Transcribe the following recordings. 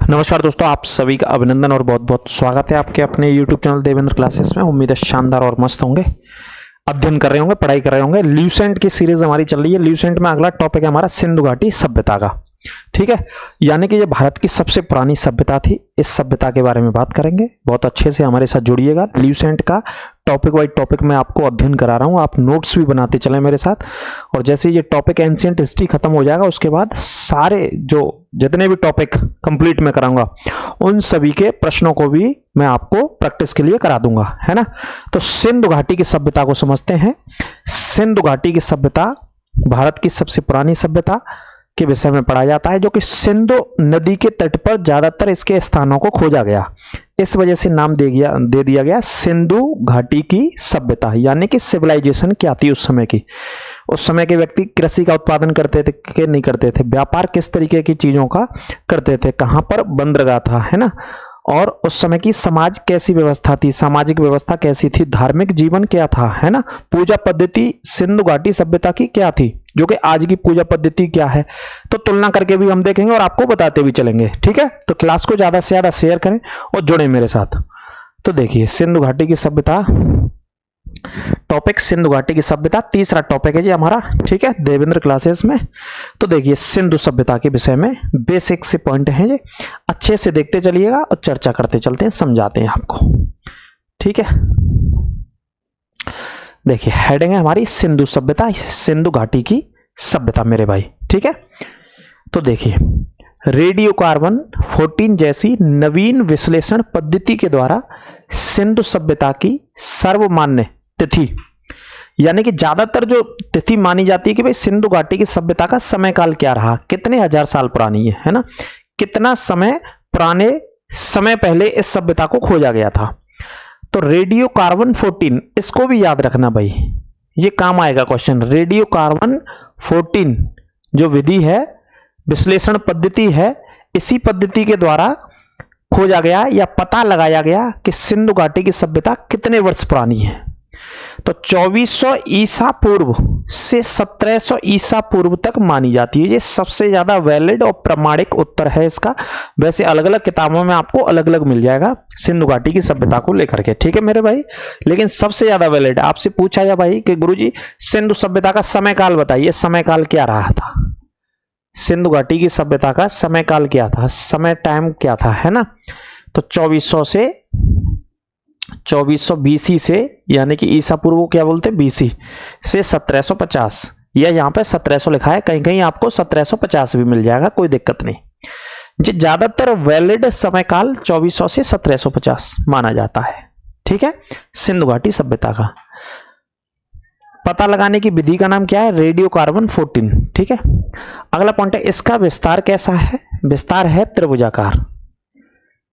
नमस्कार दोस्तों, आप सभी का अभिनंदन और बहुत बहुत स्वागत है आपके अपने YouTube चैनल देवेंद्र क्लासेस में। उम्मीद है शानदार और मस्त होंगे, अध्ययन कर रहे होंगे, पढ़ाई कर रहे होंगे। ल्यूसेंट की सीरीज हमारी चल रही है। ल्यूसेंट में अगला टॉपिक है हमारा सिंधु घाटी सभ्यता का। ठीक है, यानी कि ये भारत की सबसे पुरानी सभ्यता थी। इस सभ्यता के बारे में बात करेंगे, बहुत अच्छे से हमारे साथ जुड़िएगा। ल्यूसेंट का टॉपिक वाइज टॉपिक मैं आपको अध्ययन करा रहा हूं, आप नोट्स भी बनाते चलें मेरे साथ। और जैसे ये टॉपिक एंशिएंट हिस्ट्री खत्म हो जाएगा, उसके बाद सारे जो जितने भी टॉपिक कंप्लीट मैं कराऊंगा, उन सभी के प्रश्नों को भी मैं आपको प्रैक्टिस के लिए करा दूंगा, है ना। तो सिंधु घाटी की सभ्यता को समझते हैं। सिंधु घाटी की सभ्यता भारत की सबसे पुरानी सभ्यता के विषय में पढ़ा जाता है, जो कि सिंधु नदी के तट पर ज्यादातर इसके स्थानों को खोजा गया। इस वजह से नाम दे दिया गया सिंधु घाटी की सभ्यता। यानी कि सिविलाइजेशन क्या थी उस समय की। उस समय के व्यक्ति कृषि का उत्पादन करते थे कि नहीं करते थे, व्यापार किस तरीके की चीजों का करते थे, कहां पर बंदरगाह था, है ना। और उस समय की समाज कैसी व्यवस्था थी, सामाजिक व्यवस्था कैसी थी, धार्मिक जीवन क्या था, है ना। पूजा पद्धति सिंधु घाटी सभ्यता की क्या थी, जो कि आज की पूजा पद्धति क्या है, तो तुलना करके भी हम देखेंगे और आपको बताते भी चलेंगे। ठीक है, तो क्लास को ज्यादा से ज्यादा शेयर करें और जुड़े मेरे साथ। तो देखिए, सिंधु घाटी की सभ्यता टॉपिक, सिंधु घाटी की सभ्यता तीसरा टॉपिक है जी हमारा। ठीक है, देवेंद्र क्लासेस में। तो देखिए, सिंधु सभ्यता के विषय में बेसिक से पॉइंट हैं जी, अच्छे से देखते चलिएगा और चर्चा करते चलते हैं, समझाते हैं आपको। ठीक है, देखिए हेडिंग है हमारी सिंधु सभ्यता, सिंधु घाटी की सभ्यता मेरे भाई। ठीक है, तो देखिए, रेडियो कार्बन 14 जैसी नवीन विश्लेषण पद्धति के द्वारा सिंधु सभ्यता की सर्वमान्य तिथि, यानी कि ज्यादातर जो तिथि मानी जाती है कि भाई सिंधु घाटी की सभ्यता का समय काल क्या रहा, कितने हजार साल पुरानी है ना, कितना समय पुराने समय पहले इस सभ्यता को खोजा गया था। तो रेडियो कार्बन 14, इसको भी याद रखना भाई, ये काम आएगा क्वेश्चन। रेडियो कार्बन 14 जो विधि है, विश्लेषण पद्धति है, इसी पद्धति के द्वारा खोजा गया या पता लगाया गया कि सिंधु घाटी की सभ्यता कितने वर्ष पुरानी है। तो 2400 ईसा पूर्व से 1700 ईसा पूर्व तक मानी जाती है। ये सबसे ज्यादा वैलिड और प्रमाणिक उत्तर है इसका। वैसे अलग अलग किताबों में आपको अलग अलग मिल जाएगा सिंधु घाटी की सभ्यता को लेकर के। ठीक है मेरे भाई, लेकिन सबसे ज्यादा वैलिड आपसे पूछा जाए भाई कि गुरुजी सिंधु सभ्यता का समय काल बताइए, समय काल क्या रहा था, सिंधु घाटी की सभ्यता का समय काल क्या था, समय टाइम क्या था, है ना। तो 2400 बीसी से, यानी कि ईसा पूर्व क्या बोलते हैं, बीसी से 1750, या यहाँ पे 1700 लिखा है, कहीं कहीं आपको 1750 भी मिल जाएगा, कोई दिक्कत नहीं जी। ज्यादातर वैलिड समय काल 2400 से 1750 माना जाता है। ठीक है, सिंधु घाटी सभ्यता का पता लगाने की विधि का नाम क्या है, रेडियो कार्बन 14। ठीक है, अगला पॉइंट है, इसका विस्तार कैसा है, विस्तार है त्रिभुजाकार,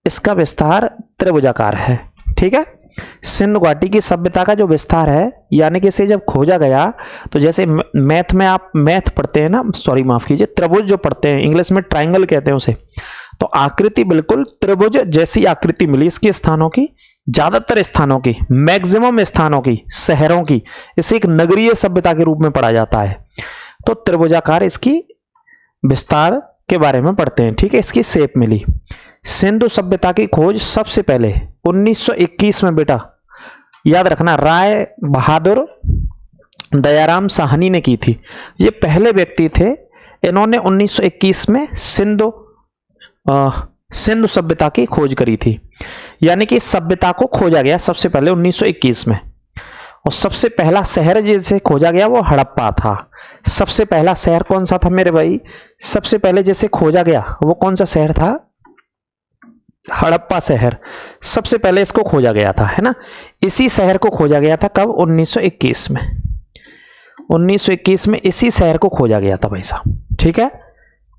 इसका विस्तार त्रिभुजाकार है। ठीक है, सिंधु घाटी की सभ्यता का जो विस्तार है, यानी कि इसे जब खोजा गया, तो जैसे मैथ में आप मैथ पढ़ते हैं ना, सॉरी माफ कीजिए, त्रिभुज जो पढ़ते हैं, इंग्लिश में ट्रायंगल कहते हैं उसे, तो आकृति बिल्कुल त्रिभुज जैसी आकृति मिली इसके स्थानों की, ज्यादातर स्थानों की, मैक्सिमम स्थानों की, शहरों की। इसे एक नगरीय सभ्यता के रूप में पढ़ा जाता है। तो त्रिभुजाकार इसकी विस्तार के बारे में पढ़ते हैं। ठीक है, इसकी शेप मिली। सिंधु सभ्यता की खोज सबसे पहले 1921 में, बेटा याद रखना, राय बहादुर दयाराम साहनी ने की थी। ये पहले व्यक्ति थे, इन्होंने 1921 में सिंधु सभ्यता की खोज करी थी। यानी कि सभ्यता को खोजा गया सबसे पहले 1921 में, और सबसे पहला शहर जिसे खोजा गया वो हड़प्पा था। सबसे पहला शहर कौन सा था मेरे भाई, सबसे पहले जिसे खोजा गया वो कौन सा शहर था, हड़प्पा शहर सबसे पहले इसको खोजा गया था, है ना। इसी शहर को खोजा गया था कब, 1921 में, 1921 में इसी शहर को खोजा गया था भाई साहब। ठीक है,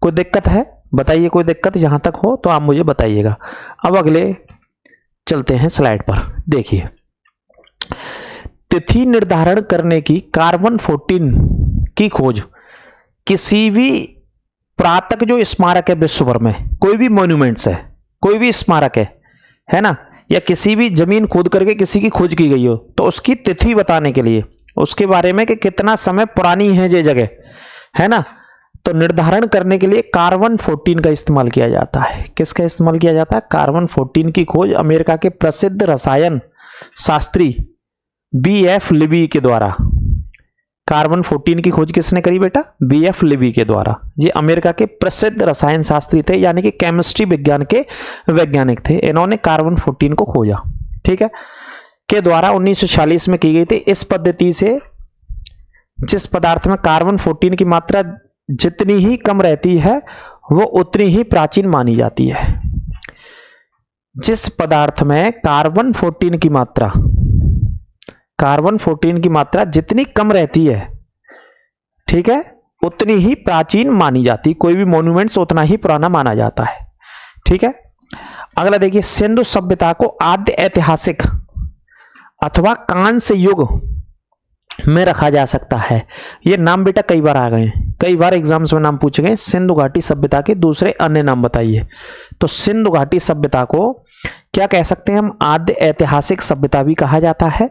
कोई दिक्कत है बताइए, कोई दिक्कत जहां तक हो तो आप मुझे बताइएगा। अब अगले चलते हैं स्लाइड पर। देखिए, तिथि निर्धारण करने की कार्बन 14 की खोज किसी भी पुरातत्व जो स्मारक है विश्व भर में, कोई भी मॉन्यूमेंट्स है, कोई भी स्मारक है ना, या किसी भी जमीन खोद करके किसी की खोज की गई हो, तो उसकी तिथि बताने के लिए, उसके बारे में कि कितना समय पुरानी है ये जगह, है ना, तो निर्धारण करने के लिए कार्बन 14 का इस्तेमाल किया जाता है। किसका इस्तेमाल किया जाता है? कार्बन 14 की खोज अमेरिका के प्रसिद्ध रसायन शास्त्री BF लिबी के द्वारा। कार्बन 14 की खोज किसने करी बेटा? BF लिबी के द्वारा। ये अमेरिका के प्रसिद्ध रसायन शास्त्री थे, यानी कि केमिस्ट्री विज्ञान के वैज्ञानिक थे। इन्होंने कार्बन 14 को खोजा, ठीक है, के द्वारा 1946 में की गई थी। इस पद्धति से जिस पदार्थ में कार्बन 14 की मात्रा जितनी ही कम रहती है वो उतनी ही प्राचीन मानी जाती है। जिस पदार्थ में कार्बन 14 की मात्रा जितनी कम रहती है, ठीक है, उतनी ही प्राचीन मानी जाती। कोई भी मॉन्यूमेंट्स उतना ही पुराना माना जाता है, ठीक है। अगला देखिए, सिंधु सभ्यता को आद्य ऐतिहासिक अथवा कांस्य युग में रखा जा सकता है। ये नाम बेटा कई बार आ गए हैं, कई बार एग्जाम्स में नाम पूछे गए। सिंधु घाटी सभ्यता के दूसरे अन्य नाम बताइए। तो सिंधु घाटी सभ्यता को क्या कह सकते हैं हम? आद्य ऐतिहासिक सभ्यता भी कहा जाता है,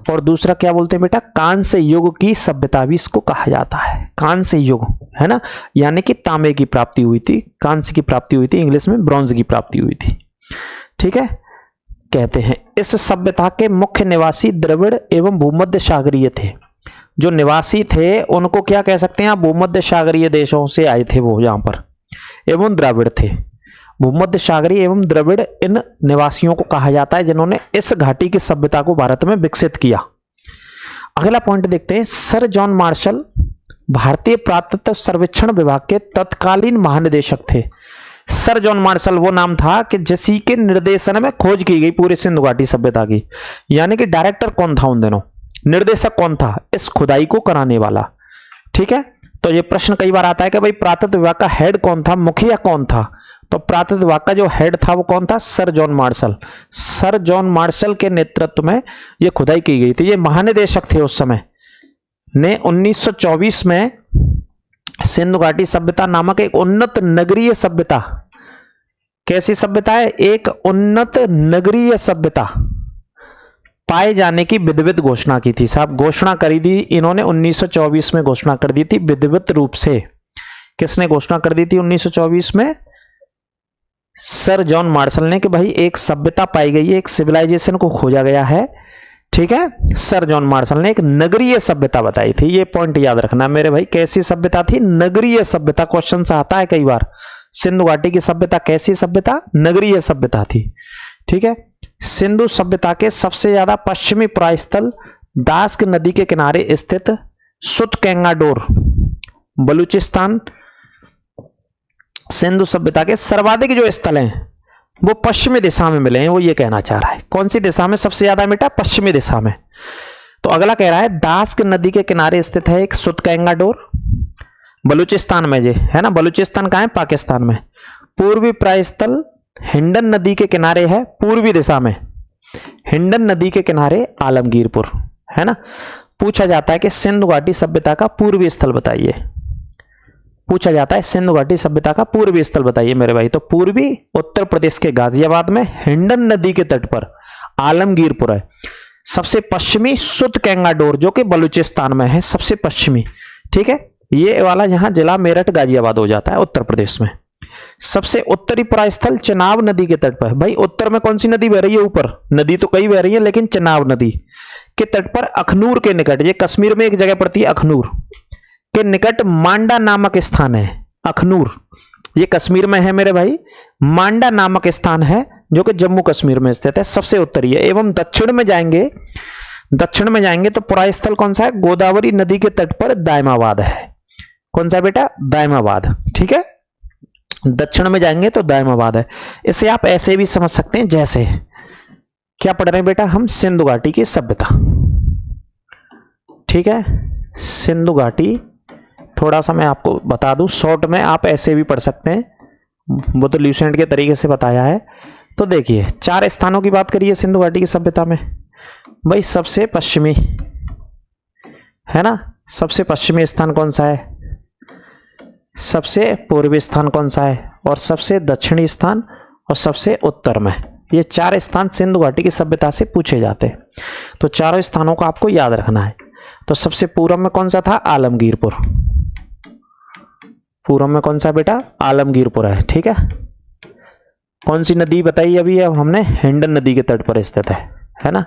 और दूसरा क्या बोलते हैं बेटा? कांस्य युग की सभ्यता भी इसको कहा जाता है। कांस्य युग है ना, यानी कि तांबे की प्राप्ति हुई थी, कांस्य की प्राप्ति हुई थी, इंग्लिश में ब्रॉन्ज की प्राप्ति हुई थी, ठीक है, कहते हैं। इस सभ्यता के मुख्य निवासी द्रविड़ एवं भूमध्य सागरीय थे। जो निवासी थे उनको क्या कह सकते हैं? भूमध्य सागरीय देशों से आए थे वो, यहां पर एवं द्रविड़ थे। भूमध्य सागरीय एवं द्रविड़ इन निवासियों को कहा जाता है जिन्होंने इस घाटी की सभ्यता को भारत में विकसित किया। अगला पॉइंट देखते हैं। सर जॉन मार्शल भारतीय पुरातत्व सर्वेक्षण विभाग के तत्कालीन महानिदेशक थे। सर जॉन मार्शल वो नाम था कि जिसी के निर्देशन में खोज की गई पूरे सिंधु घाटी सभ्यता की। यानी कि डायरेक्टर कौन था उन दिनों? निर्देशक कौन था? इस खुदाई को कराने वाला, ठीक है। तो ये प्रश्न कई बार आता है कि भाई पुरातत्व विभाग का हेड कौन था, मुखिया कौन था? तो पुरातत्व विभाग का जो हेड था वो कौन था? Sir John Marshall. Sir John Marshall के नेतृत्व में ये खुदाई की गई थी। ये महानिदेशक थे उस समय ने। 1924 में सिंधु घाटी सभ्यता नामक एक उन्नत नगरीय सभ्यता, कैसी सभ्यता है? एक उन्नत नगरीय सभ्यता पाए जाने की विधिवत घोषणा की थी। साहब घोषणा करी थी इन्होंने 1924 में, घोषणा कर दी थी विधिवत रूप से। किसने घोषणा कर दी थी 1924 में? सर जॉन मार्शल ने, कि भाई एक सभ्यता पाई गई है, एक सिविलाइजेशन को खोजा गया है, ठीक है। सर जॉन मार्शल ने एक नगरीय सभ्यता बताई थी। ये पॉइंट याद रखना मेरे भाई। कैसी सभ्यता थी? नगरीय सभ्यता। क्वेश्चन से आता है कई बार। सिंधु घाटी की सभ्यता कैसी सभ्यता? नगरीय सभ्यता थी, ठीक है। सिंधु सभ्यता के सबसे ज्यादा पश्चिमी परास्थल दास्क नदी के किनारे स्थित सुतकेंगाडोर बलूचिस्तान सिंधु सभ्यता के सर्वाधिक जो स्थल हैं वो पश्चिमी दिशा में मिले हैं। वो ये कहना चाह रहा है। कौन सी दिशा में सबसे ज्यादा बेटा? पश्चिमी दिशा में। तो अगला कह रहा है दास्क नदी के किनारे स्थित है एक सुतकेंगाडोर, बलूचिस्तान में, जे है ना। बलूचिस्तान कहां है? पाकिस्तान में। पूर्वी प्रायस्थल हिंडन नदी के किनारे है, पूर्वी दिशा में। हिंडन नदी के किनारे आलमगीरपुर, है ना। पूछा जाता है कि सिंधु घाटी सभ्यता का पूर्वी स्थल बताइए। पूछा जाता है सिंधु घाटी सभ्यता का पूर्वी स्थल बताइए मेरे भाई। तो पूर्वी उत्तर प्रदेश के गाजियाबाद में हिंडन नदी के तट पर आलमगीरपुर है। सबसे पश्चिमी सुतकेंगाडोर जो कि बलूचिस्तान में है, सबसे पश्चिमी, ठीक है। ये वाला यहां जिला मेरठ गाजियाबाद हो जाता है उत्तर प्रदेश में। सबसे उत्तरी परास्थल चेनाब नदी के तट पर। भाई उत्तर में कौन सी नदी बह रही है? ऊपर नदी तो कई बह रही है, लेकिन चेनाब नदी के तट पर अखनूर के निकट, ये कश्मीर में एक जगह पड़ती है, अखनूर के निकट मांडा नामक स्थान है। अखनूर ये कश्मीर में है मेरे भाई। मांडा नामक स्थान है जो कि जम्मू कश्मीर में स्थित है, सबसे उत्तरी है। एवं दक्षिण में जाएंगे तो परास्थल कौन सा है? गोदावरी नदी के तट पर दायमाबाद है। कौन सा बेटा? दायमाबाद, ठीक है। दक्षिण में जाएंगे तो दायमाबाद है। इसे आप ऐसे भी समझ सकते हैं जैसे, क्या पढ़ रहे हैं बेटा हम? सिंधु घाटी की सभ्यता, ठीक है। सिंधु घाटी थोड़ा सा मैं आपको बता दूं शॉर्ट में, आप ऐसे भी पढ़ सकते हैं, वो तो ल्यूसेंट के तरीके से बताया है। तो देखिए 4 स्थानों की बात करिए सिंधु घाटी की सभ्यता में। भाई सबसे पश्चिमी है ना, सबसे पश्चिमी स्थान कौन सा है? सबसे पूर्वी स्थान कौन सा है? और सबसे दक्षिणी स्थान और सबसे उत्तर में। ये 4 स्थान सिंधु घाटी की सभ्यता से पूछे जाते हैं। तो चारों स्थानों को आपको याद रखना है। तो सबसे पूर्व में कौन सा था? आलमगीरपुर, पूर्व में कौन सा बेटा, आलमगीरपुर है। ठीक है, कौन सी नदी बताई अभी अब हमने, हिंडन नदी के तट पर स्थित है ना।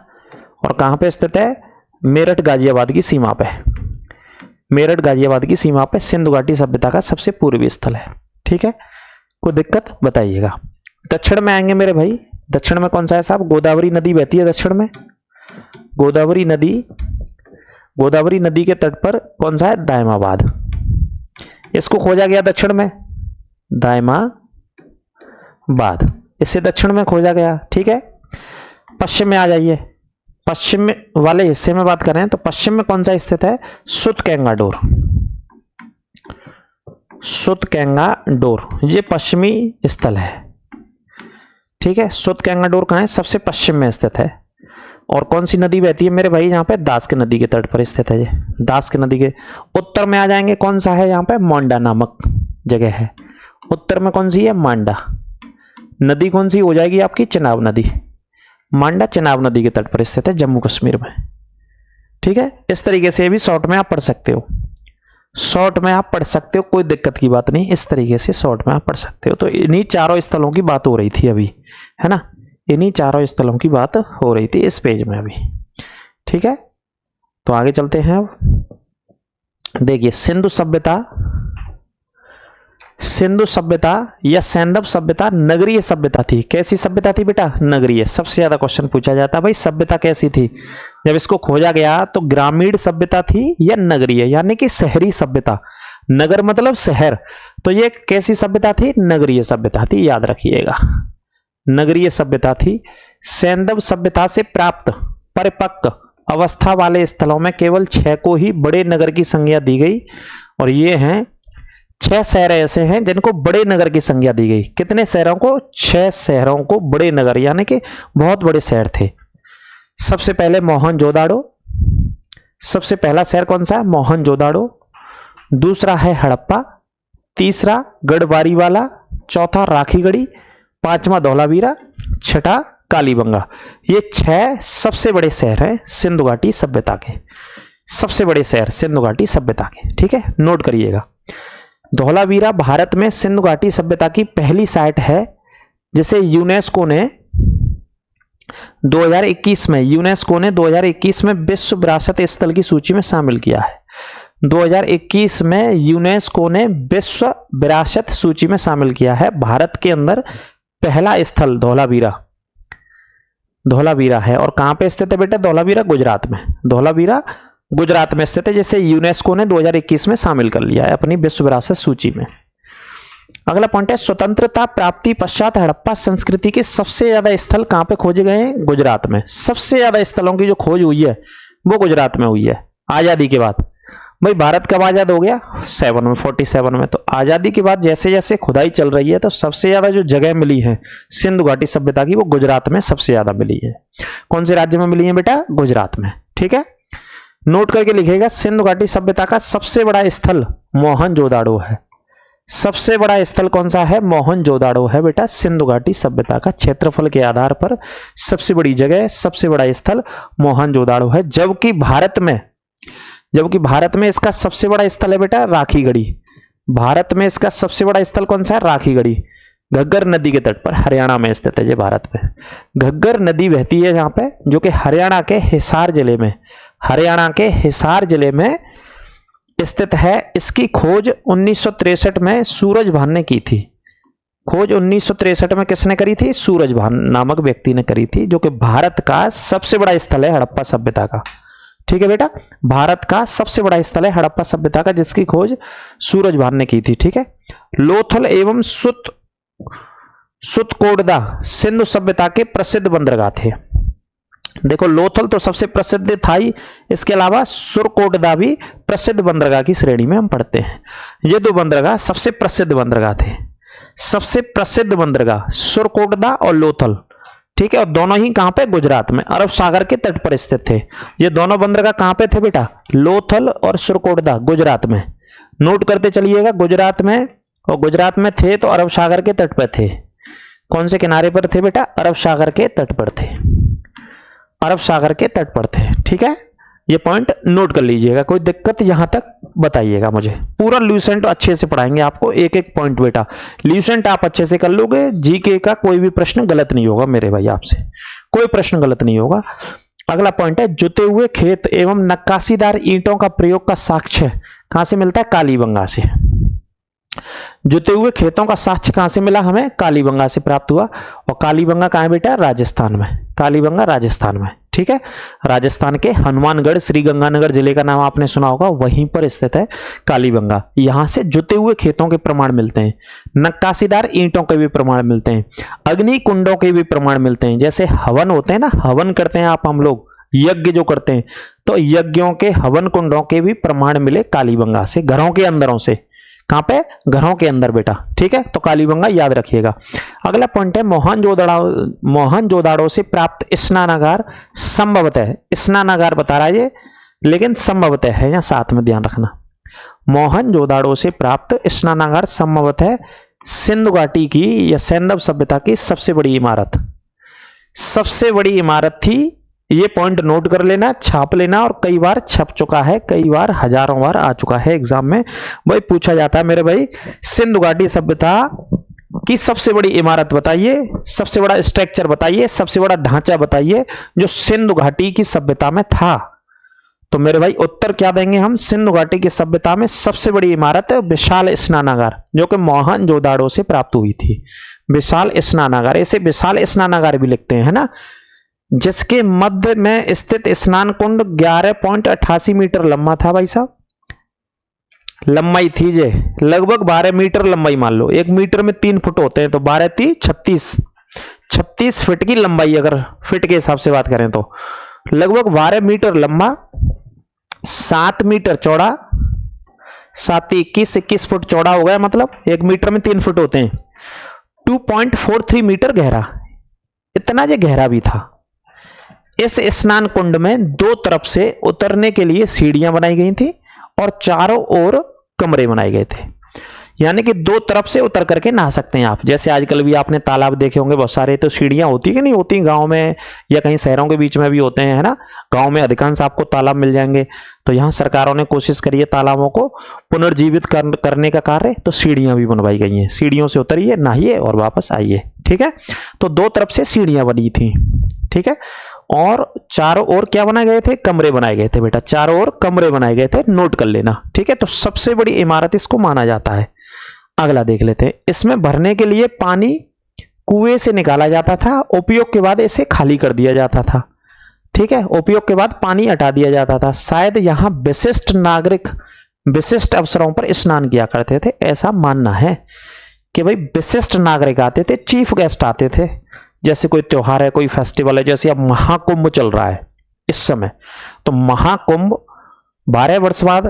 और कहां पे स्थित है, मेरठ गाजियाबाद की सीमा पे, मेरठ गाजियाबाद की सीमा पे सिंधु घाटी सभ्यता का सबसे पूर्वी स्थल है। ठीक है, कोई दिक्कत बताइएगा। दक्षिण में आएंगे मेरे भाई, दक्षिण में कौन सा है साहब, गोदावरी नदी बहती है दक्षिण में, गोदावरी नदी, गोदावरी नदी के तट पर कौन सा है, दायमाबाद। इसको खोजा गया दक्षिण में, दायमाबाद, इससे दक्षिण में खोजा गया। ठीक है, पश्चिम में आ जाइए, पश्चिम वाले हिस्से में बात करें तो पश्चिम में कौन सा स्थित है, सुतकेंगाडोर, सुतकेंगाडोर ये पश्चिमी स्थल है। ठीक है, सुतकेंगाडोर कहां है, सबसे पश्चिम में स्थित है। और कौन सी नदी बहती है मेरे भाई, यहाँ पे दास के नदी के तट पर स्थित है ये, दास के नदी के। उत्तर में आ जाएंगे, कौन सा है यहाँ पे, मांडा नामक जगह है। उत्तर में कौन सी है, मांडा नदी, कौन सी हो जाएगी आपकी, चेनाब नदी। मांडा चेनाब नदी के तट पर स्थित है, जम्मू कश्मीर में। ठीक है, इस तरीके से भी शॉर्ट में आप पढ़ सकते हो, शॉर्ट में आप पढ़ सकते हो, कोई दिक्कत की बात नहीं, इस तरीके से शॉर्ट में आप पढ़ सकते हो। तो इन्हीं चारों स्थलों की बात हो रही थी अभी, है ना, इन्हीं चारों स्थलों की बात हो रही थी इस पेज में अभी। ठीक है, तो आगे चलते हैं। अब देखिए, सिंधु सभ्यता, सिंधु सभ्यता या सैंधव सभ्यता नगरीय सभ्यता थी। कैसी सभ्यता थी बेटा, नगरीय। सबसे ज्यादा क्वेश्चन पूछा जाता है भाई, सभ्यता कैसी थी। जब इसको खोजा गया तो ग्रामीण सभ्यता थी या नगरीय, यानी कि शहरी सभ्यता, नगर मतलब शहर, तो ये कैसी सभ्यता थी, नगरीय सभ्यता थी, याद रखिएगा, नगरीय सभ्यता थी। सैंधव सभ्यता से प्राप्त परिपक्व अवस्था वाले स्थलों में केवल 6 को ही बड़े नगर की संज्ञा दी गई, और ये हैं 6 शहर ऐसे हैं जिनको बड़े नगर की संज्ञा दी गई। कितने शहरों को, 6 शहरों को बड़े नगर, यानी कि बहुत बड़े शहर थे। सबसे पहले मोहनजोदाड़ो, सबसे पहला शहर कौन सा है, मोहनजोदाड़ो। दूसरा है हड़प्पा, तीसरा गढ़वारीवाला, चौथा राखीगढ़ी, पांचवा धौलावीरा, छठा कालीबंगा। ये 6 सबसे बड़े शहर हैं सिंधु घाटी सभ्यता के, सबसे बड़े शहर सिंधु घाटी सभ्यता के। ठीक है, नोट करिएगा। धौलावीरा भारत में सिंधु घाटी सभ्यता की पहली साइट है जिसे यूनेस्को ने 2021 में, यूनेस्को ने 2021 में विश्व विरासत स्थल की सूची में शामिल किया है। 2021 में यूनेस्को ने विश्व विरासत सूची में शामिल किया है। भारत के अंदर पहला स्थल धौलावीरा, धौलावीरा है। और कहां पे स्थित है बेटा, धौलावीरा गुजरात में, धौलावीरा गुजरात में स्थित है, जिसे यूनेस्को ने 2021 में शामिल कर लिया है अपनी विश्व विरासत सूची में। अगला पॉइंट है, स्वतंत्रता प्राप्ति पश्चात हड़प्पा संस्कृति के सबसे ज्यादा स्थल कहां पे खोजे गए हैं, गुजरात में। सबसे ज्यादा स्थलों की जो खोज हुई है वो गुजरात में हुई है आजादी के बाद। भाई भारत कब आजाद हो गया, 47 में। तो आजादी के बाद जैसे जैसे खुदाई चल रही है तो सबसे ज्यादा जो जगह मिली है सिंधु घाटी सभ्यता की, वो गुजरात में सबसे ज्यादा मिली है। कौन से राज्य में मिली है बेटा, गुजरात में। ठीक है, नोट करके लिखिएगा, सिंधु घाटी सभ्यता का सबसे बड़ा स्थल मोहनजोदाड़ो है। सबसे बड़ा स्थल कौन सा है, मोहनजोदाड़ो है बेटा। सिंधु घाटी सभ्यता का क्षेत्रफल के आधार पर सबसे बड़ी जगह, सबसे बड़ा स्थल मोहनजोदाड़ो है। जबकि भारत में इसका सबसे बड़ा स्थल है बेटा राखीगढ़ी। भारत में इसका सबसे बड़ा स्थल कौन सा है, राखीगढ़ी। घग्गर नदी के तट पर हरियाणा में स्थित है ये भारत में। घग्गर नदी बहती है यहाँ पे, जो कि हरियाणा के हिसार जिले में, हरियाणा के हिसार जिले में स्थित है। इसकी खोज 1963 में सूरजभान ने की थी। खोज 1963 में किसने करी थी, सूरजभान नामक व्यक्ति ने करी थी, जो कि भारत का सबसे बड़ा स्थल है हड़प्पा सभ्यता का। ठीक है बेटा, भारत का सबसे बड़ा स्थल है हड़प्पा सभ्यता का, जिसकी खोज सूरजभान ने की थी। ठीक है, लोथल एवं सुतकोटदा सिंधु सभ्यता के प्रसिद्ध बंदरगाह थे। देखो, लोथल तो सबसे प्रसिद्ध था ही, इसके अलावा सुरकोटदा भी प्रसिद्ध बंदरगाह की श्रेणी में हम पढ़ते हैं। ये 2 बंदरगाह सबसे प्रसिद्ध बंदरगाह थे, सबसे प्रसिद्ध बंदरगाह सुरकोटदा और लोथल। ठीक है, और दोनों ही कहां पे, गुजरात में, अरब सागर के तट पर स्थित थे। ये दोनों बंदरगाह कहां पे थे बेटा, लोथल और सुरकोटदा, गुजरात में। नोट करते चलिएगा, गुजरात में, और गुजरात में थे तो अरब सागर के तट पर थे। कौन से किनारे पर थे बेटा, अरब सागर के तट पर थे, अरब सागर के तट पर थे। ठीक है, ये पॉइंट नोट कर लीजिएगा, कोई दिक्कत यहां तक बताइएगा मुझे। पूरा ल्यूसेंट अच्छे से पढ़ाएंगे आपको, एक एक पॉइंट बेटा। ल्यूसेंट आप अच्छे से कर लोगे, जीके का कोई भी प्रश्न गलत नहीं होगा मेरे भाई, आपसे कोई प्रश्न गलत नहीं होगा। अगला पॉइंट है, जुते हुए खेत एवं नक्काशीदार ईंटों का प्रयोग का साक्ष्य कहां से मिलता है? कालीबंगा से। जुते हुए खेतों का साक्ष्य कहां से मिला हमें? कालीबंगा से प्राप्त हुआ। और कालीबंगा कहां है बेटा? राजस्थान में। कालीबंगा राजस्थान में, ठीक है। राजस्थान के हनुमानगढ़ श्रीगंगानगर जिले का नाम आपने सुना होगा, वहीं पर स्थित है कालीबंगा। यहां से जुते हुए खेतों के प्रमाण मिलते हैं, नक्काशीदार ईंटों के भी प्रमाण मिलते हैं, अग्नि कुंडों के भी प्रमाण मिलते हैं। जैसे हवन होते हैं ना, हवन करते हैं आप, हम लोग यज्ञ जो करते हैं, तो यज्ञों के हवन कुंडों के भी प्रमाण मिले कालीबंगा से, घरों के अंदरों से। कहां पे? घरों के अंदर बेटा, ठीक है। तो कालीबंगा याद रखिएगा। अगला पॉइंट है, मोहनजोदाड़ो से प्राप्त स्नानागार संभवतः, स्नानागार बता रहा है ये, लेकिन संभवतः है या साथ में ध्यान रखना। मोहनजोदाड़ो से प्राप्त स्नानागार संभवतः सिंधु घाटी की या सैंधव सभ्यता की सबसे बड़ी इमारत, सबसे बड़ी इमारत थी। ये पॉइंट नोट कर लेना, छाप लेना, और कई बार छप चुका है, कई बार हजारों बार आ चुका है एग्जाम में। वही पूछा जाता है मेरे भाई, सिंधु घाटी सभ्यता की सबसे बड़ी इमारत बताइए, सबसे बड़ा स्ट्रक्चर बताइए, सबसे बड़ा ढांचा बताइए जो सिंधु घाटी की सभ्यता में था। तो मेरे भाई उत्तर क्या देंगे हम? सिंधु घाटी की सभ्यता में सबसे बड़ी इमारत विशाल स्नानागार, जो कि मोहनजोदाड़ो से प्राप्त हुई थी। विशाल स्नानागार, इसे विशाल स्नानागार भी लिखते हैं, है ना। जिसके मध्य में स्थित स्नान कुंड 11.88 मीटर लंबा था भाई साहब, लंबाई थी जे लगभग 12 मीटर लंबाई मान लो। 1 मीटर में 3 फुट होते हैं, तो 12 3 36 फीट की लंबाई, अगर फीट के हिसाब से बात करें तो लगभग 12 मीटर लंबा, 7 मीटर चौड़ा, 7 21 फुट चौड़ा हो गया, मतलब 1 मीटर में 3 फुट होते हैं। 2.43 मीटर गहरा, इतना जे गहरा भी था। इस स्नान कुंड में 2 तरफ से उतरने के लिए सीढ़ियां बनाई गई थी और चारों ओर कमरे बनाए गए थे, यानी कि 2 तरफ से उतर करके नहा सकते हैं आप। जैसे आजकल भी आपने तालाब देखे होंगे बहुत सारे, तो सीढ़ियां होती कि नहीं होती? गांव में या कहीं शहरों के बीच में भी होते हैं, है ना। गांव में अधिकांश आपको तालाब मिल जाएंगे। तो यहां सरकारों ने कोशिश करी है तालाबों को पुनर्जीवित करने का कार्य, तो सीढ़ियां भी बनवाई गई हैं। सीढ़ियों से उतरिए, नहाइए और वापस आइए, ठीक है। तो 2 तरफ से सीढ़ियां बनी थी, ठीक है। और चारों ओर क्या बनाए गए थे? कमरे बनाए गए थे बेटा, चारों ओर कमरे बनाए गए थे, नोट कर लेना, ठीक है। तो सबसे बड़ी इमारत इसको माना जाता है। अगला देख लेते हैं, इसमें भरने के लिए पानी कुएं से निकाला जाता था, उपयोग के बाद इसे खाली कर दिया जाता था, ठीक है। उपयोग के बाद पानी हटा दिया जाता था। शायद यहां विशिष्ट नागरिक विशिष्ट अवसरों पर स्नान किया करते थे, ऐसा मानना है कि भाई विशिष्ट नागरिक आते थे, चीफ गेस्ट आते थे। जैसे कोई त्योहार है, कोई फेस्टिवल है, जैसे अब महाकुंभ चल रहा है इस समय, तो महाकुंभ 12 वर्ष बाद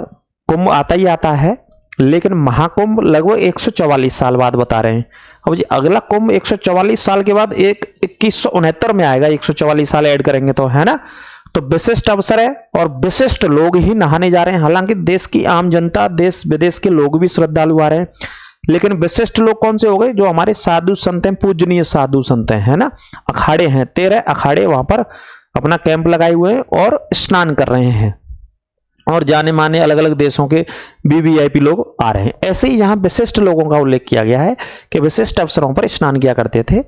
कुंभ आता ही आता है, लेकिन महाकुंभ लगभग 144 साल बाद बता रहे हैं। अब जी अगला कुंभ 144 साल के बाद 2169 में आएगा, 144 साल ऐड करेंगे तो, है ना। तो विशिष्ट अवसर है और विशिष्ट लोग ही नहाने जा रहे हैं। हालांकि देश की आम जनता, देश विदेश के लोग भी श्रद्धालु आ रहे हैं, लेकिन विशिष्ट लोग कौन से हो गए? जो हमारे साधु संत हैं, पूजनीय साधु संत हैं, है ना। अखाड़े हैं, 13 अखाड़े वहां पर अपना कैंप लगाए हुए हैं और स्नान कर रहे हैं, और जाने माने अलग अलग देशों के वीवीआईपी लोग आ रहे हैं। ऐसे ही यहां विशिष्ट लोगों का उल्लेख किया गया है कि विशिष्ट अवसरों पर स्नान किया करते थे,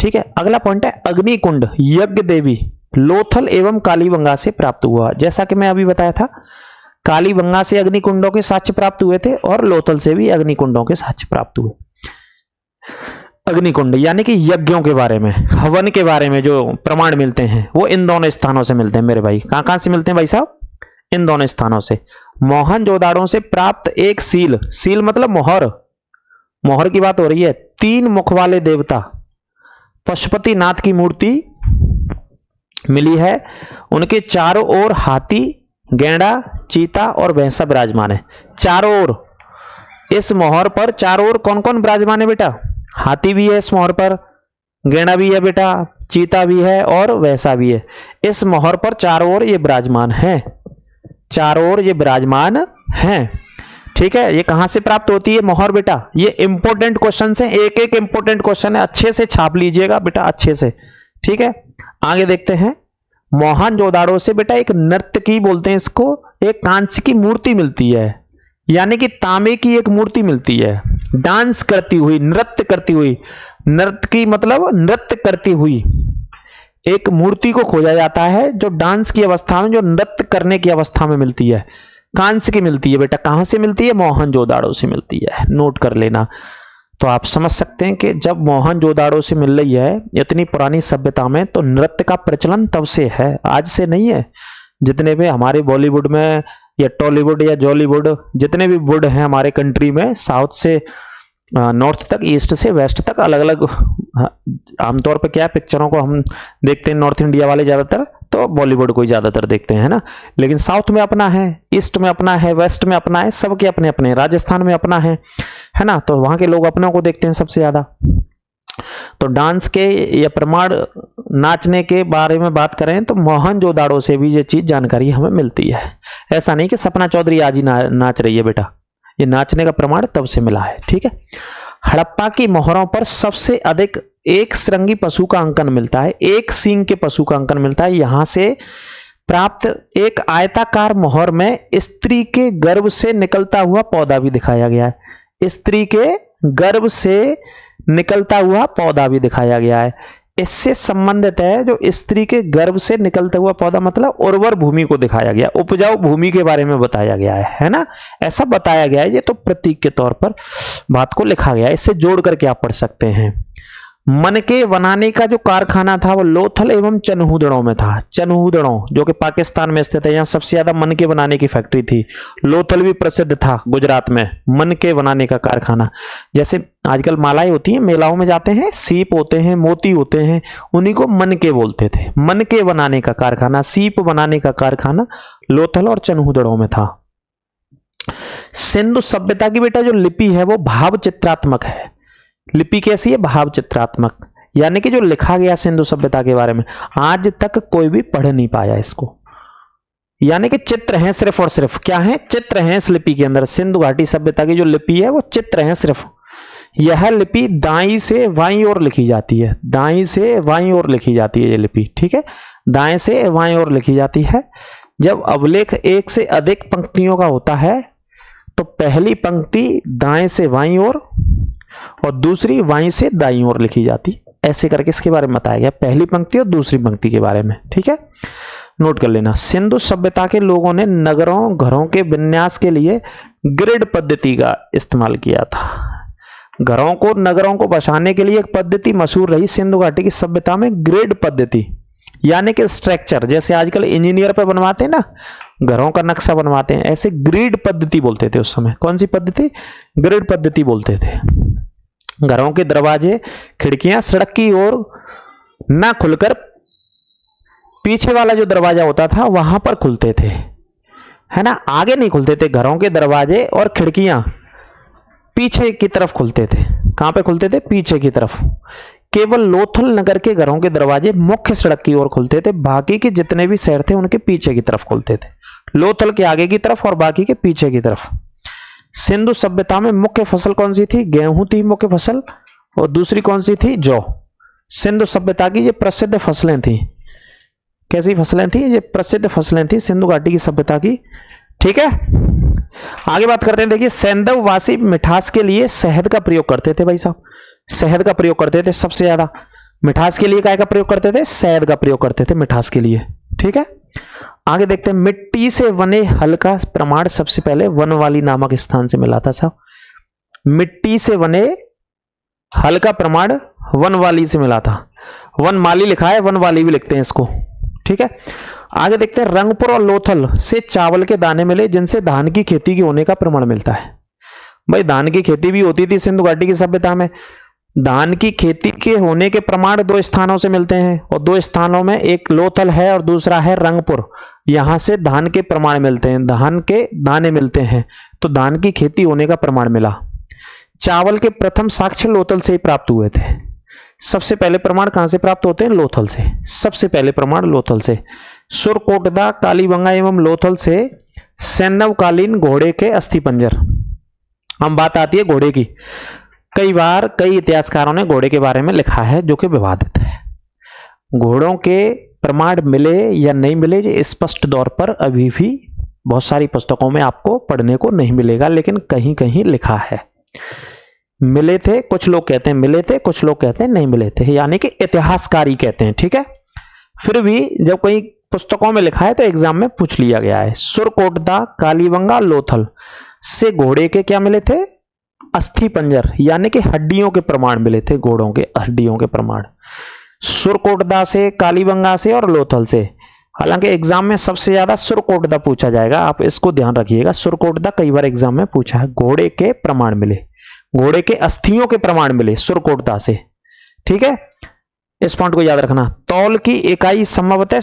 ठीक है। अगला पॉइंट है, अग्निकुंड यज्ञ देवी लोथल एवं कालीबंगा से प्राप्त हुआ। जैसा कि मैं अभी बताया था, कालीबंगा से अग्निकुंडों के साक्ष्य प्राप्त हुए थे और लोथल से भी अग्निकुंडों के साक्ष्य प्राप्त हुए। अग्निकुंड यानी कि यज्ञों के बारे में, हवन के बारे में जो प्रमाण मिलते हैं वो इन दोनों स्थानों से मिलते हैं मेरे भाई। कहां से मिलते हैं भाई साहब? इन दोनों स्थानों से। मोहनजोदाड़ो से प्राप्त एक सील, सील मतलब मोहर, मोहर की बात हो रही है। 3 मुख वाले देवता पशुपतिनाथ की मूर्ति मिली है, उनके चारों ओर हाथी, गैंडा, चीता और भैंसा विराजमान है। चारों ओर इस मोहर पर चारों ओर कौन कौन विराजमान है बेटा? हाथी भी है इस मोहर पर, गैंडा भी है बेटा, चीता भी है और भैंसा भी है। इस मोहर पर चारों ओर ये विराजमान है, चारों ओर ये विराजमान हैं, ठीक है। ये कहां से प्राप्त होती है मोहर बेटा? ये इंपॉर्टेंट क्वेश्चन है, एक एक इंपॉर्टेंट क्वेश्चन है, अच्छे से छाप लीजिएगा बेटा, अच्छे से, ठीक है। आगे देखते हैं, मोहनजोदाड़ो से बेटा एक नर्तकी बोलते हैं इसको, एक कांस्य की मूर्ति मिलती है, यानी कि तांबे की एक मूर्ति मिलती है, डांस करती हुई, नृत्य करती हुई, नर्तकी मतलब नृत्य करती हुई एक मूर्ति को खोजा जाता है जो डांस की अवस्था में, जो नृत्य करने की अवस्था में मिलती है, कांस्य की मिलती है। बेटा कहां से मिलती है? मोहनजोदाड़ो से मिलती है, नोट कर लेना। तो आप समझ सकते हैं कि जब मोहनजोदाड़ो से मिल रही है इतनी पुरानी सभ्यता में, तो नृत्य का प्रचलन तब से है, आज से नहीं है। जितने भी हमारे बॉलीवुड में या टॉलीवुड या जॉलीवुड, जितने भी वुड हैं हमारे कंट्री में, साउथ से नॉर्थ तक, ईस्ट से वेस्ट तक, अलग अलग, आमतौर पर क्या पिक्चरों को हम देखते हैं नॉर्थ इंडिया वाले ज्यादातर, तो बॉलीवुड को ही ज्यादातर देखते हैं ना, लेकिन साउथ में अपना है, ईस्ट में अपना है, वेस्ट में अपना है, सबके अपने अपने, राजस्थान में अपना है ना, तो वहां के लोग अपनों को देखते हैं सबसे ज्यादा। तो डांस के या प्रमाण नाचने के बारे में बात करें तो मोहनजोदाड़ो से भी ये चीज जानकारी हमें मिलती है। ऐसा नहीं कि सपना चौधरी आज ही नाच रही है बेटा, ये नाचने का प्रमाण तब से मिला है। ठीक है, हड़प्पा की मोहरों पर सबसे अधिक एक श्रृंगी पशु का अंकन मिलता है, एक सींग के पशु का अंकन मिलता है। यहां से प्राप्त एक आयताकार मोहर में स्त्री के गर्भ से निकलता हुआ पौधा भी दिखाया गया है, स्त्री के गर्भ से निकलता हुआ पौधा भी दिखाया गया है। इससे संबंधित है जो स्त्री के गर्भ से निकलता हुआ पौधा, मतलब उर्वर भूमि को दिखाया गया, उपजाऊ भूमि के बारे में बताया गया है ना, ऐसा बताया गया है। ये तो प्रतीक के तौर पर बात को लिखा गया है, इससे जोड़ करके आप पढ़ सकते हैं। मनके बनाने का जो कारखाना था वो लोथल एवं चनहूदड़ों में था। चनहूदड़ों जो कि पाकिस्तान में स्थित है, यहाँ सबसे ज्यादा मनके बनाने की फैक्ट्री थी। लोथल भी प्रसिद्ध था गुजरात में मनके बनाने का कारखाना। जैसे आजकल मालाएं होती हैं, मेलाओं में जाते हैं, सीप होते हैं, मोती होते हैं, उन्हीं को मनके बोलते थे। मनके बनाने का कारखाना, सीप बनाने का कारखाना लोथल और चनहूदड़ों में था। सिंधु सभ्यता की बेटा जो लिपि है वो भाव चित्रात्मक है। लिपि कैसी है? भाव चित्रात्मक, यानी कि जो लिखा गया सिंधु सभ्यता के बारे में आज तक कोई भी पढ़ नहीं पाया इसको, यानी कि चित्र हैं सिर्फ और सिर्फ। क्या है? चित्र हैं इस लिपि के अंदर। सिंधु घाटी सभ्यता की जो लिपि है वो चित्र हैं सिर्फ। यह लिपि दाईं से बाईं ओर लिखी जाती है, दाईं से बाईं ओर लिखी जाती है ये लिपि। ठीक है, दाएं से बाईं ओर लिखी जाती है। जब अवलेख एक से अधिक पंक्तियों का होता है तो पहली पंक्ति दाएं से बाईं ओर और दूसरी बाईं से दाईं ओर लिखी जाती, ऐसे करके इसके बारे में बताया गया, पहली पंक्ति और दूसरी पंक्ति के बारे में। ठीक है, नोट कर लेना। सिंधु सभ्यता के लोगों ने नगरों, घरों के विन्यास के लिए ग्रिड पद्धति का इस्तेमाल किया था। घरों को, नगरों को बसाने के लिए एक पद्धति मशहूर रही सिंधु घाटी की सभ्यता में, ग्रिड पद्धति, यानी कि स्ट्रक्चर, जैसे आजकल इंजीनियर पे बनवाते हैं ना, घरों का नक्शा बनवाते हैं, ऐसे ग्रिड पद्धति बोलते थे उस समय। कौन सी पद्धति? ग्रिड पद्धति बोलते थे। घरों के दरवाजे, खिड़कियां सड़क की ओर ना खुलकर पीछे वाला जो दरवाजा होता था वहां पर खुलते थे, है ना, आगे नहीं खुलते थे। घरों के दरवाजे और खिड़कियां पीछे की तरफ खुलते थे। कहां पे खुलते थे? पीछे की तरफ। केवल लोथल नगर के घरों के दरवाजे मुख्य सड़क की ओर खुलते थे, बाकी के जितने भी शहर थे उनके पीछे की तरफ खुलते थे। लोथल के आगे की तरफ और बाकी के पीछे की तरफ। सिंधु सभ्यता में मुख्य फसल कौन सी थी? गेहूं थी मुख्य फसल, और दूसरी कौन सी थी? जौ। सिंधु सभ्यता की ये प्रसिद्ध फसलें थी। कैसी फसलें थी? ये प्रसिद्ध फसलें थी सिंधु घाटी की सभ्यता की। ठीक है, आगे बात करते हैं। देखिए, सैंधववासी मिठास के लिए शहद का प्रयोग करते थे। भाई साहब, शहद का प्रयोग करते थे सबसे ज्यादा। मिठास के लिए काय का प्रयोग करते थे? शहद का प्रयोग करते थे मिठास के लिए। ठीक है, आगे देखते हैं। मिट्टी से बने हल का प्रमाण सबसे पहले वनवाली नामक स्थान से मिला था साहब। मिट्टी से बने हल का प्रमाण वनवाली से मिला था। वनमाली लिखा है, वनवाली भी लिखते हैं इसको। ठीक है, आगे देखते हैं। रंगपुर और लोथल से चावल के दाने मिले जिनसे धान की खेती के होने का प्रमाण मिलता है। भाई, धान की खेती भी होती थी सिंधु घाटी की सभ्यता में। धान की खेती के होने के प्रमाण दो स्थानों से मिलते हैं, और दो स्थानों में एक लोथल है और दूसरा है रंगपुर। यहां से धान के प्रमाण मिलते हैं, धान के दाने मिलते हैं, तो धान की खेती होने का प्रमाण मिला। चावल के प्रथम साक्ष्य लोथल से ही प्राप्त हुए थे। सबसे पहले प्रमाण कहां से प्राप्त होते हैं? लोथल से। सबसे पहले प्रमाण लोथल से। सुरकोटदा, कालीबंगा एवं लोथल से सैंधवकालीन घोड़े के अस्थि पंजर। हम बात आती है घोड़े की। कई बार कई इतिहासकारों ने घोड़े के बारे में लिखा है जो कि विवादित है। घोड़ों के प्रमाण मिले या नहीं मिले ये स्पष्ट तौर पर अभी भी बहुत सारी पुस्तकों में आपको पढ़ने को नहीं मिलेगा, लेकिन कहीं कहीं लिखा है। मिले थे, कुछ लोग कहते हैं मिले थे, कुछ लोग कहते हैं नहीं मिले थे, यानी कि इतिहासकारी कहते हैं। ठीक है, फिर भी जब कोई पुस्तकों में लिखा है तो एग्जाम में पूछ लिया गया है। सुरकोटदा, कालीबंगा, लोथल से घोड़े के क्या मिले थे? अस्थि पंजर, यानी कि हड्डियों के प्रमाण मिले थे, घोड़ों के हड्डियों के प्रमाण। सुरकोटदा से, कालीबंगा से और लोथल से। हालांकि एग्जाम में सबसे ज्यादा सुरकोटदा पूछा जाएगा, आप इसको ध्यान रखिएगा। सुरकोटदा कई बार एग्जाम में पूछा है। घोड़े के प्रमाण मिले, घोड़े के अस्थियों के प्रमाण मिले सुरकोटदा से। ठीक है, इस पॉइंट को याद रखना। तौल की इकाई संभवतः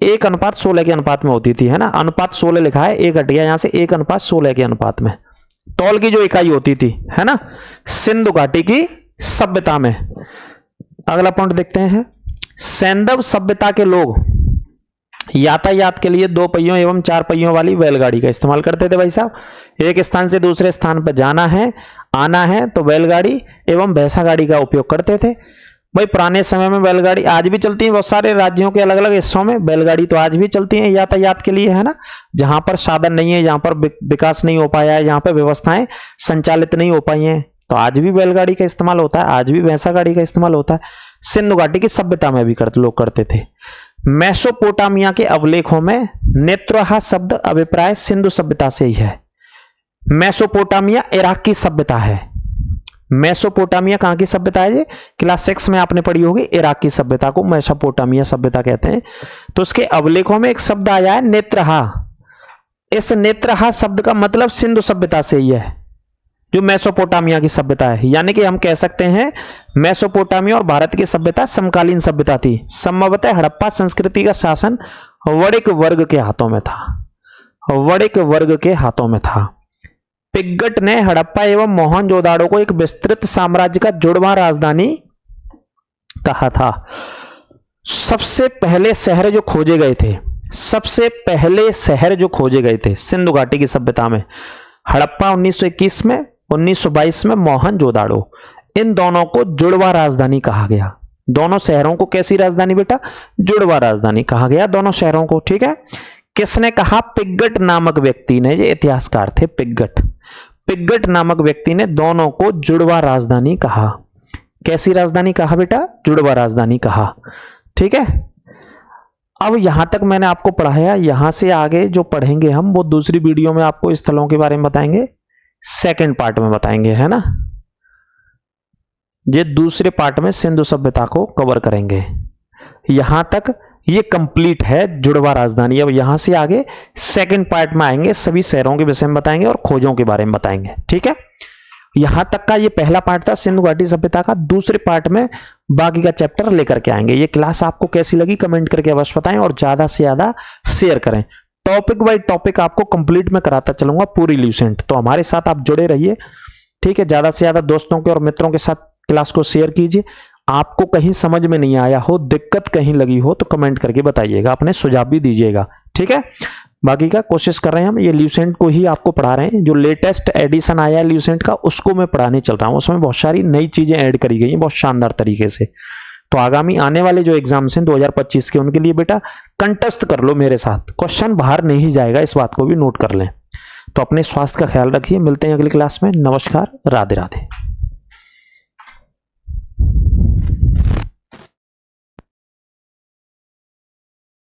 1:16 के अनुपात में होती थी, है ना। अनुपात 16 लिखा है, 1 हट गया यहां से, 1:16 के अनुपात में तौल की जो इकाई होती थी, है ना, सिंधु घाटी की सभ्यता में। अगला पॉइंट देखते हैं। सैंधव सभ्यता के लोग यातायात के लिए 2 पहियों एवं 4 पहियों वाली बैलगाड़ी का इस्तेमाल करते थे। भाई साहब एक स्थान से दूसरे स्थान पर जाना है, आना है तो बैलगाड़ी एवं भैंसा गाड़ी का उपयोग करते थे। भाई पुराने समय में बैलगाड़ी आज भी चलती है, बहुत सारे राज्यों के अलग अलग हिस्सों में बैलगाड़ी तो आज भी चलती है यातायात के लिए, है ना। जहां पर साधन नहीं है, जहां पर विकास नहीं हो पाया है, जहां पर व्यवस्थाएं संचालित नहीं हो पाई हैं, तो आज भी बैलगाड़ी का इस्तेमाल होता है, आज भी भैंसा गाड़ी का इस्तेमाल होता है। सिंधु घाटी की सभ्यता में भी लोग करते थे। मेसोपोटामिया के अवलेखों में नेत्रहा शब्द अभिप्राय सिंधु सभ्यता से ही है। मेसोपोटामिया इराक की सभ्यता है। मेसोपोटामिया कहां की सभ्यता है? ये क्लास 6 में आपने पढ़ी होगी। इराक की सभ्यता को मेसोपोटामिया सभ्यता कहते हैं। तो उसके अवलेखों में एक शब्द आया है नेत्रहा। इस नेत्रहा शब्द का मतलब सिंधु सभ्यता से ही है, जो मेसोपोटामिया की सभ्यता है। यानी कि हम कह सकते हैं मेसोपोटामिया और भारत की सभ्यता समकालीन सभ्यता थी। संभवतः हड़प्पा संस्कृति का शासन वणिक वर्ग के हाथों में था, वणिक वर्ग के हाथों में था। पिग्गट ने हड़प्पा एवं मोहनजोदाड़ो को एक विस्तृत साम्राज्य का जुड़वां राजधानी कहा था। सबसे पहले शहर जो खोजे गए थे, सबसे पहले शहर जो खोजे गए थे सिंधु घाटी की सभ्यता में, हड़प्पा 1921 में, 1922 में मोहनजोदाड़ो, इन दोनों को जुड़वा राजधानी कहा गया। दोनों शहरों को कैसी राजधानी बेटा? जुड़वा राजधानी कहा गया दोनों शहरों को। ठीक है, किसने कहा? पिग्गट नामक व्यक्ति ने, ये इतिहासकार थे पिग्गट। पिग्गट नामक व्यक्ति ने दोनों को जुड़वा राजधानी कहा। कैसी राजधानी कहा बेटा? जुड़वा राजधानी कहा। ठीक है, अब यहां तक मैंने आपको पढ़ाया। यहां से आगे जो पढ़ेंगे हम वो दूसरी वीडियो में आपको स्थलों के बारे में बताएंगे, सेकंड पार्ट में बताएंगे, है ना। ये दूसरे पार्ट में सिंधु सभ्यता को कवर करेंगे। यहां तक ये कंप्लीट है जुड़वा राजधानी। अब यहां से आगे सेकंड पार्ट में आएंगे, सभी शहरों के विषय में बताएंगे और खोजों के बारे में बताएंगे। ठीक है, यहां तक का ये पहला पार्ट था सिंधु घाटी सभ्यता का। दूसरे पार्ट में बाकी का चैप्टर लेकर के आएंगे। ये क्लास आपको कैसी लगी कमेंट करके अवश्य बताएं और ज्यादा से ज्यादा शेयर करें। टॉपिक बाय टॉपिक आपको कंप्लीट में कराता चलूंगा पूरी ल्यूसेंट, तो हमारे साथ आप जुड़े रहिए। ठीक है, ज्यादा से ज्यादा दोस्तों के और मित्रों के साथ क्लास को शेयर कीजिए। आपको कहीं समझ में नहीं आया हो, दिक्कत कहीं लगी हो तो कमेंट करके बताइएगा, अपने सुझाव भी दीजिएगा। ठीक है, बाकी का कोशिश कर रहे हैं हम, ये ल्यूसेंट को ही आपको पढ़ा रहे हैं। जो लेटेस्ट एडिशन आया है ल्यूसेंट का उसको मैं पढ़ाने चल रहा हूं। उसमें बहुत सारी नई चीजें ऐड करी गई हैं बहुत शानदार तरीके से। तो आगामी आने वाले जो एग्जाम्स हैं 2025 के, उनके लिए बेटा कंटेस्ट कर लो मेरे साथ, क्वेश्चन बाहर नहीं जाएगा, इस बात को भी नोट कर लें। तो अपने स्वास्थ्य का ख्याल रखिए, मिलते हैं अगली क्लास में। नमस्कार, राधे राधे।